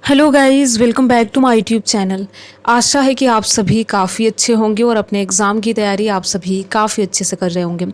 Hello guys, welcome back to my YouTube channel. आशा है कि आप सभी काफ़ी अच्छे होंगे और अपने एग्ज़ाम की तैयारी आप सभी काफ़ी अच्छे से कर रहे होंगे।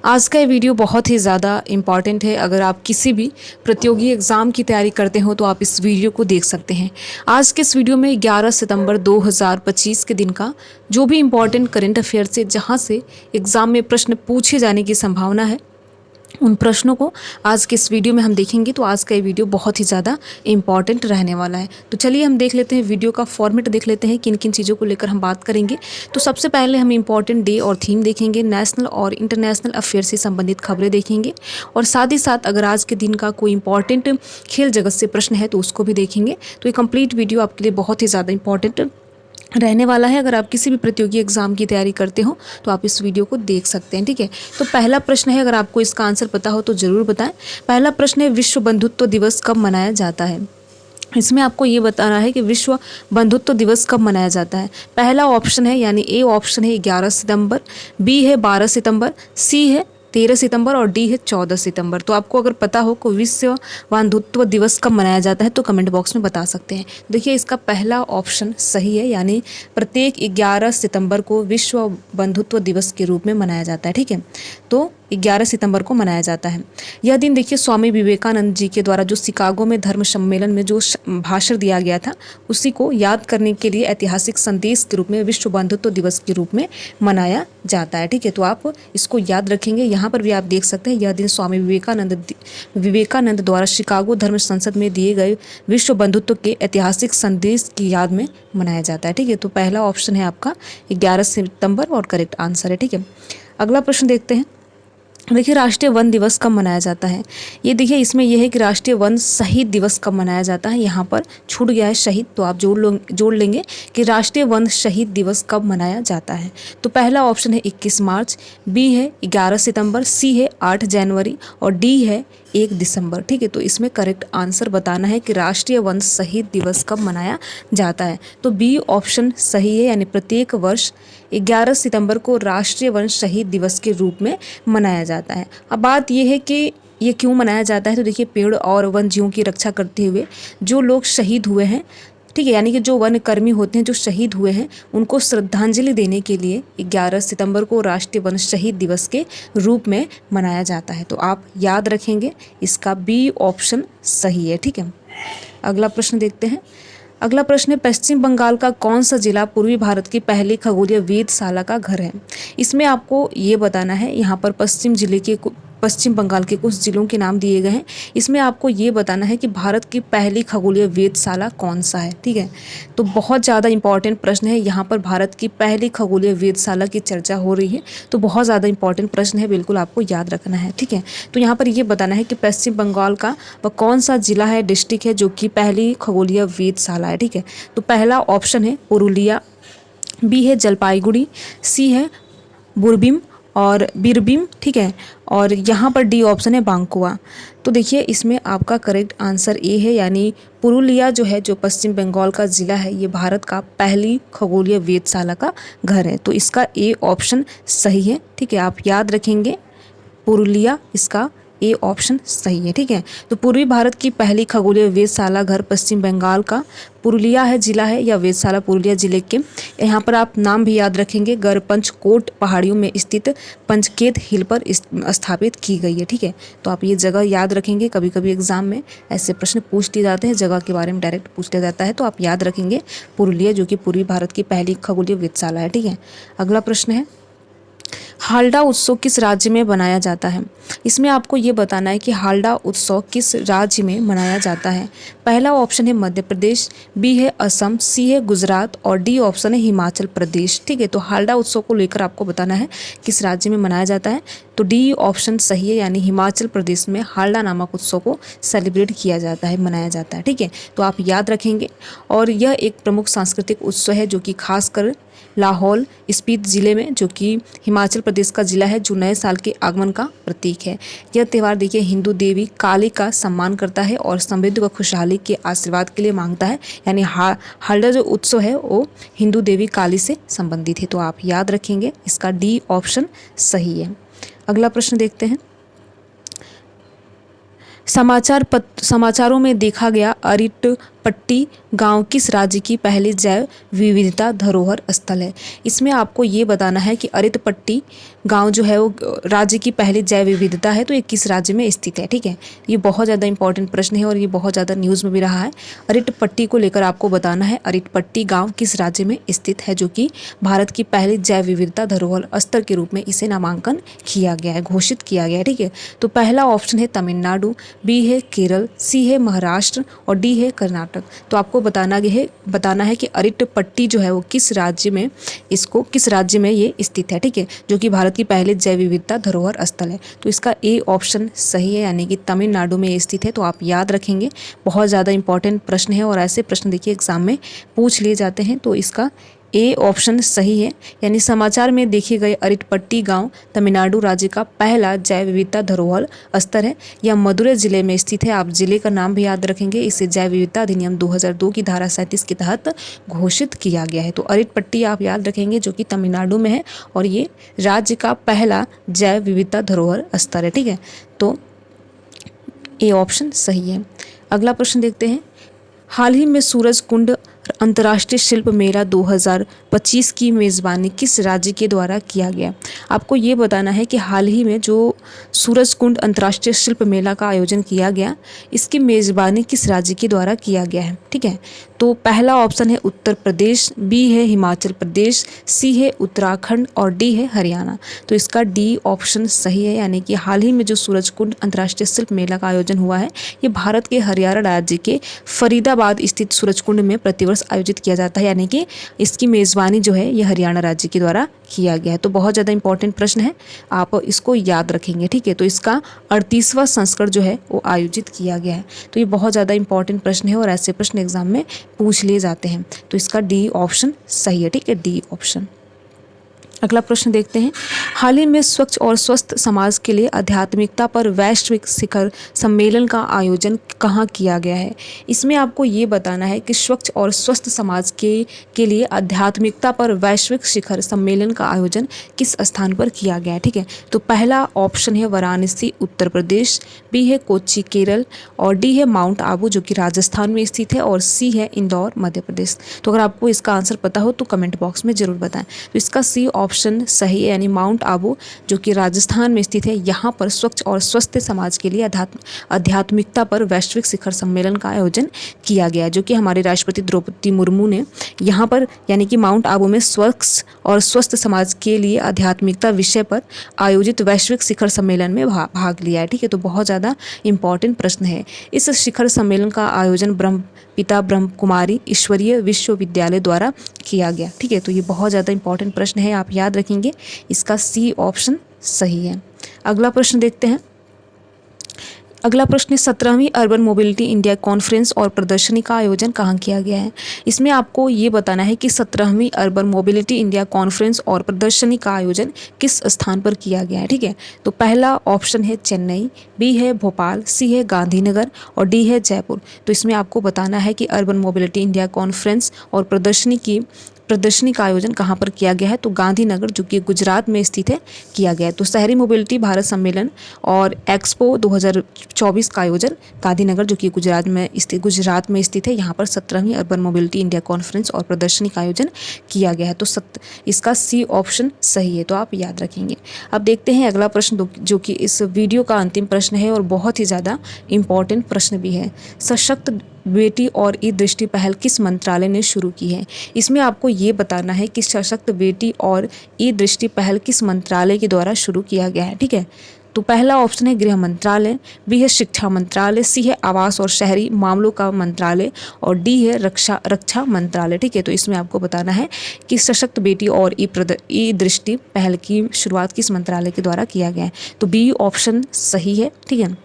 आज का ये वीडियो बहुत ही ज़्यादा इम्पॉर्टेंट है। अगर आप किसी भी प्रतियोगी एग्ज़ाम की तैयारी करते हो तो आप इस वीडियो को देख सकते हैं। आज के इस वीडियो में 11 सितंबर 2025 के दिन का जो भी इम्पॉर्टेंट करेंट अफेयर से जहाँ से एग्ज़ाम में प्रश्न पूछे जाने की संभावना है, उन प्रश्नों को आज के इस वीडियो में हम देखेंगे। तो आज का ये वीडियो बहुत ही ज़्यादा इम्पॉर्टेंट रहने वाला है। तो चलिए हम देख लेते हैं, वीडियो का फॉर्मेट देख लेते हैं, किन किन चीज़ों को लेकर हम बात करेंगे। तो सबसे पहले हम इम्पॉर्टेंट डे और थीम देखेंगे, नेशनल और इंटरनेशनल अफेयर से संबंधित खबरें देखेंगे और साथ ही साथ अगर आज के दिन का कोई इंपॉर्टेंट खेल जगत से प्रश्न है तो उसको भी देखेंगे। तो ये कंप्लीट वीडियो आपके लिए बहुत ही ज़्यादा इंपॉर्टेंट रहने वाला है। अगर आप किसी भी प्रतियोगी एग्जाम की तैयारी करते हो तो आप इस वीडियो को देख सकते हैं, ठीक है। तो पहला प्रश्न है, अगर आपको इसका आंसर पता हो तो ज़रूर बताएं। पहला प्रश्न है, विश्व बंधुत्व दिवस कब मनाया जाता है। इसमें आपको ये बताना है कि विश्व बंधुत्व दिवस कब मनाया जाता है। पहला ऑप्शन है यानी ए ऑप्शन है 11 सितंबर, बी है 12 सितंबर, सी है 13 सितंबर और डी है 14 सितंबर। तो आपको अगर पता हो कि विश्व बंधुत्व दिवस कब मनाया जाता है तो कमेंट बॉक्स में बता सकते हैं। देखिए, इसका पहला ऑप्शन सही है, यानी प्रत्येक 11 सितंबर को विश्व बंधुत्व दिवस के रूप में मनाया जाता है, ठीक है। तो 11 सितंबर को मनाया जाता है यह दिन। देखिए, स्वामी विवेकानंद जी के द्वारा जो शिकागो में धर्म सम्मेलन में जो भाषण दिया गया था उसी को याद करने के लिए ऐतिहासिक संदेश के रूप में विश्व बंधुत्व दिवस के रूप में मनाया जाता है, ठीक है। तो आप इसको याद रखेंगे। यहाँ पर भी आप देख सकते हैं, यह दिन स्वामी विवेकानंद द्वारा शिकागो धर्म संसद में दिए गए विश्व बंधुत्व के ऐतिहासिक संदेश की याद में मनाया जाता है, ठीक है। तो पहला ऑप्शन है आपका 11 सितंबर और करेक्ट आंसर है, ठीक है। अगला प्रश्न देखते हैं। देखिए, राष्ट्रीय वन दिवस कब मनाया जाता है। ये देखिए, इसमें यह है कि राष्ट्रीय वन शहीद दिवस कब मनाया जाता है। यहाँ पर छूट गया है शहीद, तो आप जोड़ लेंगे कि राष्ट्रीय वन शहीद दिवस कब मनाया जाता है। तो पहला ऑप्शन है 21 मार्च, बी है 11 सितंबर, सी है 8 जनवरी और डी है 1 दिसंबर, ठीक है। तो इसमें करेक्ट आंसर बताना है कि राष्ट्रीय वन शहीद दिवस कब मनाया जाता है। तो बी ऑप्शन सही है, यानी प्रत्येक वर्ष 11 सितंबर को राष्ट्रीय वन शहीद दिवस के रूप में मनाया जाता है। अब बात यह है कि ये क्यों मनाया जाता है। तो देखिए, पेड़ और वन जीवों की रक्षा करते हुए जो लोग शहीद हुए हैं, ठीक है, यानी कि जो वन कर्मी होते हैं जो शहीद हुए हैं, उनको श्रद्धांजलि देने के लिए 11 सितंबर को राष्ट्रीय वन शहीद दिवस के रूप में मनाया जाता है। तो आप याद रखेंगे, इसका बी ऑप्शन सही है, ठीक है। अगला प्रश्न देखते हैं। अगला प्रश्न है, पश्चिम बंगाल का कौन सा जिला पूर्वी भारत की पहली खगोलीय वेधशाला का घर है। इसमें आपको ये बताना है, यहाँ पर पश्चिम बंगाल के कुछ जिलों के नाम दिए गए हैं। इसमें आपको ये बताना है कि भारत की पहली खगोलीय वेधशाला कौन सा है, ठीक है। तो बहुत ज़्यादा इंपॉर्टेंट प्रश्न है। यहाँ पर भारत की पहली खगोलीय वेधशाला की चर्चा हो रही है, तो बहुत ज़्यादा इंपॉर्टेंट प्रश्न है, बिल्कुल आपको याद रखना है, ठीक है। तो यहाँ पर ये बताना है कि पश्चिम बंगाल का वह कौन सा जिला है, डिस्ट्रिक्ट है जो कि पहली खगोलीय वेधशाला है, ठीक है। तो पहला ऑप्शन है पुरुलिया, बी है जलपाईगुड़ी, सी है बीरबिम, ठीक है। और यहाँ पर डी ऑप्शन है बांकुआ। तो देखिए, इसमें आपका करेक्ट आंसर ए है, यानी पुरुलिया जो है, जो पश्चिम बंगाल का ज़िला है, ये भारत का पहली खगोलीय वेधशाला का घर है। तो इसका ए ऑप्शन सही है, ठीक है। आप याद रखेंगे, पुरुलिया इसका ए ऑप्शन सही है, ठीक है। तो पूर्वी भारत की पहली खगोलीय वेधशाला घर पश्चिम बंगाल का पुरुलिया है, जिला है, या वेधशाला पुरुलिया जिले के। यहाँ पर आप नाम भी याद रखेंगे, गढ़पंचकोट पहाड़ियों में स्थित पंचकेत हिल पर स्थापित की गई है, ठीक है। तो आप ये जगह याद रखेंगे। कभी कभी एग्जाम में ऐसे प्रश्न पूछ लिए जाते हैं, जगह के बारे में डायरेक्ट पूछ लिया जाता है, तो आप याद रखेंगे पुरुलिया, जो कि पूर्वी भारत की पहली खगोलीय वेधशाला है, ठीक है। अगला प्रश्न है, हालडा उत्सव किस राज्य में मनाया जाता है। इसमें आपको ये बताना है कि हालडा उत्सव किस राज्य में मनाया जाता है। पहला ऑप्शन है मध्य प्रदेश, बी है असम, सी है गुजरात और डी ऑप्शन है हिमाचल प्रदेश, ठीक है। तो हालडा उत्सव को लेकर आपको बताना है किस राज्य में मनाया जाता है। तो डी ऑप्शन सही है, यानी हिमाचल प्रदेश में हालडा नामक उत्सव को सेलिब्रेट किया जाता है, मनाया जाता है, ठीक है। तो आप याद रखेंगे। और यह एक प्रमुख सांस्कृतिक उत्सव है जो कि खासकर लाहौल स्पीति जिले में, जो कि हिमाचल प्रदेश का जिला है, जो नए साल के आगमन का प्रतीक है। यह त्यौहार देखिए हिंदू देवी काली का सम्मान करता है और समृद्धि व खुशहाली के आशीर्वाद के लिए मांगता है। यानी हालडा जो उत्सव है वो हिंदू देवी काली से संबंधित है। तो आप याद रखेंगे, इसका डी ऑप्शन सही है। अगला प्रश्न देखते हैं। समाचारों में देखा गया अरिट पट्टी गांव किस राज्य की पहली जैव विविधता धरोहर स्थल है? इसमें आपको ये बताना है कि अरिट पट्टी गांव जो है वो राज्य की पहली जैव विविधता है, तो ये किस राज्य में स्थित है। ठीक है, ये बहुत ज़्यादा इंपॉर्टेंट प्रश्न है और ये बहुत ज़्यादा न्यूज़ में भी रहा है। अरिट पट्टी को लेकर आपको बताना है अरिट पट्टी गाँव किस राज्य में स्थित है, जो कि भारत की पहली जैव विविधता धरोहर स्थल के रूप में इसे नामांकन किया गया है, घोषित किया गया है। ठीक है, तो पहला ऑप्शन है तमिलनाडु, बी है केरल, सी है महाराष्ट्र और डी है कर्नाटक। तो आपको बताना है कि अरिट पट्टी जो है वो किस राज्य में ये स्थित है। ठीक है, जो कि भारत की पहले जैव विविधता धरोहर स्थल है। तो इसका ए ऑप्शन सही है, यानी कि तमिलनाडु में स्थित है। तो आप याद रखेंगे, बहुत ज़्यादा इंपॉर्टेंट प्रश्न है और ऐसे प्रश्न देखिए एग्जाम में पूछ लिए जाते हैं। तो इसका ए ऑप्शन सही है, यानी समाचार में देखे गए अरिट पट्टी गांव तमिलनाडु राज्य का पहला जैव विविधता धरोहर स्थल है। यह मदुरै जिले में स्थित है। आप जिले का नाम भी याद रखेंगे। इसे जैव विविधता अधिनियम 2002 की धारा 37 के तहत घोषित किया गया है। तो अरिट पट्टी आप याद रखेंगे, जो कि तमिलनाडु में है और ये राज्य का पहला जैव विविधता धरोहर स्थल है। ठीक है, तो ए ऑप्शन सही है। अगला प्रश्न देखते हैं। हाल ही में सूरज कुंड अंतर्राष्ट्रीय शिल्प मेला 2025 की मेज़बानी किस राज्य के द्वारा किया गया? आपको ये बताना है कि हाल ही में जो सूरज कुंड अंतर्राष्ट्रीय शिल्प मेला का आयोजन किया गया, इसकी मेज़बानी किस राज्य के द्वारा किया गया है। ठीक है, तो पहला ऑप्शन है उत्तर प्रदेश, बी है हिमाचल प्रदेश, सी है उत्तराखंड और डी है हरियाणा। तो इसका डी ऑप्शन सही है, यानी कि हाल ही में जो सूरज कुंड अंतर्राष्ट्रीय शिल्प मेला का आयोजन हुआ है, ये भारत के हरियाणा राज्य के फरीदाबाद स्थित सूरज कुंड में प्रतिवर्ष आयोजित किया जाता है, यानी कि इसकी मेज़बानी जो है ये हरियाणा राज्य के द्वारा किया गया है। तो बहुत ज़्यादा इंपॉर्टेंट प्रश्न है, आप इसको याद रखेंगे। ठीक है, तो इसका 38वां संस्करण जो है वो आयोजित किया गया है। तो ये बहुत ज़्यादा इंपॉर्टेंट प्रश्न है और ऐसे प्रश्न एग्जाम में पूछ लिए जाते हैं। तो इसका डी ऑप्शन सही है। ठीक है, डी ऑप्शन। अगला प्रश्न देखते हैं। हाल ही में स्वच्छ और स्वस्थ समाज के लिए आध्यात्मिकता पर वैश्विक शिखर सम्मेलन का आयोजन कहाँ किया गया है? इसमें आपको ये बताना है कि स्वच्छ और स्वस्थ समाज के लिए आध्यात्मिकता पर वैश्विक शिखर सम्मेलन का आयोजन किस स्थान पर किया गया है? ठीक है, तो पहला ऑप्शन है वाराणसी उत्तर प्रदेश, बी है कोच्चि केरल और डी है माउंट आबू जो कि राजस्थान में स्थित है और सी है इंदौर मध्य प्रदेश। तो अगर आपको इसका आंसर पता हो तो कमेंट बॉक्स में ज़रूर बताएं। तो इसका सी ऑप्शन सही है, यानी माउंट आबू जो कि राजस्थान में स्थित है, यहाँ पर स्वच्छ और स्वस्थ समाज के लिए आध्यात्मिकता पर वैश्विक शिखर सम्मेलन का आयोजन किया गया, जो कि हमारे राष्ट्रपति द्रौपदी मुर्मू ने यहाँ पर यानी कि माउंट आबू में स्वच्छ और स्वस्थ समाज के लिए आध्यात्मिकता विषय पर आयोजित वैश्विक शिखर सम्मेलन में भाग लिया है। ठीक है, तो बहुत ज़्यादा इंपॉर्टेंट प्रश्न है। इस शिखर सम्मेलन का आयोजन पिता ब्रह्म कुमारी ईश्वरीय विश्वविद्यालय द्वारा किया गया। ठीक है, तो ये बहुत ज़्यादा इंपॉर्टेंट प्रश्न है, आप याद रखेंगे। इसका सी ऑप्शन सही है। अगला प्रश्न देखते हैं। अगला प्रश्न है 17वीं अर्बन मोबिलिटी इंडिया कॉन्फ्रेंस और प्रदर्शनी का आयोजन कहाँ किया गया है? इसमें आपको ये बताना है कि 17वीं अर्बन मोबिलिटी इंडिया कॉन्फ्रेंस और प्रदर्शनी का आयोजन किस स्थान पर किया गया है। ठीक है, तो पहला ऑप्शन है चेन्नई, बी है भोपाल, सी है गांधीनगर और डी है जयपुर। तो इसमें आपको बताना है कि अर्बन मोबिलिटी इंडिया कॉन्फ्रेंस और प्रदर्शनी का आयोजन कहाँ पर किया गया है? तो गांधीनगर जो कि गुजरात में स्थित है किया गया है। तो शहरी मोबिलिटी भारत सम्मेलन और एक्सपो 2024 का आयोजन गांधीनगर जो कि गुजरात में स्थित है, यहाँ पर 17वीं अर्बन मोबिलिटी इंडिया कॉन्फ्रेंस और प्रदर्शनी का आयोजन किया गया है। तो इसका सी ऑप्शन सही है, तो आप याद रखेंगे। अब देखते हैं अगला प्रश्न जो कि इस वीडियो का अंतिम प्रश्न है और बहुत ही ज़्यादा इम्पॉर्टेंट प्रश्न भी है। सशक्त बेटी और ई दृष्टि पहल किस मंत्रालय ने शुरू की है? इसमें आपको ये बताना है कि सशक्त बेटी और ई दृष्टि पहल किस मंत्रालय के द्वारा शुरू किया गया है। ठीक है, तो पहला ऑप्शन है गृह मंत्रालय, बी है शिक्षा मंत्रालय, सी है आवास और शहरी मामलों का मंत्रालय और डी है रक्षा मंत्रालय। ठीक है, तो इसमें आपको बताना है कि सशक्त बेटी और ई दृष्टि पहल की शुरुआत किस मंत्रालय के द्वारा किया गया है। तो बी ऑप्शन सही है। ठीक है,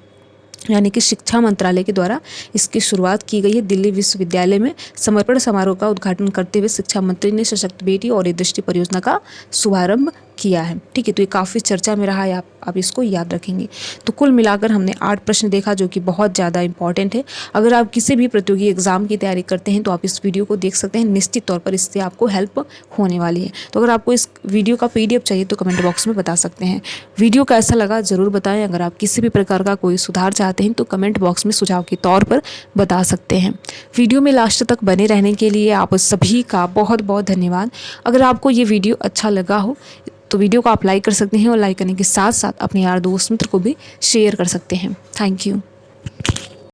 यानी कि शिक्षा मंत्रालय के द्वारा इसकी शुरुआत की गई है। दिल्ली विश्वविद्यालय में समर्पण समारोह का उद्घाटन करते हुए शिक्षा मंत्री ने सशक्त बेटी और ई दृष्टि परियोजना का शुभारंभ किया है। ठीक है, तो ये काफ़ी चर्चा में रहा है, आप इसको याद रखेंगे। तो कुल मिलाकर हमने 8 प्रश्न देखा जो कि बहुत ज़्यादा इंपॉर्टेंट है। अगर आप किसी भी प्रतियोगी एग्ज़ाम की तैयारी करते हैं तो आप इस वीडियो को देख सकते हैं, निश्चित तौर पर इससे आपको हेल्प होने वाली है। तो अगर आपको इस वीडियो का PDF चाहिए तो कमेंट बॉक्स में बता सकते हैं। वीडियो कैसा लगा ज़रूर बताएं। अगर आप किसी भी प्रकार का कोई सुधार चाहते हैं तो कमेंट बॉक्स में सुझाव के तौर पर बता सकते हैं। वीडियो में लास्ट तक बने रहने के लिए आप सभी का बहुत बहुत धन्यवाद। अगर आपको ये वीडियो अच्छा लगा हो तो वीडियो को आप लाइक कर सकते हैं और लाइक करने के साथ साथ अपने यार दोस्त मित्र को भी शेयर कर सकते हैं। Thank you.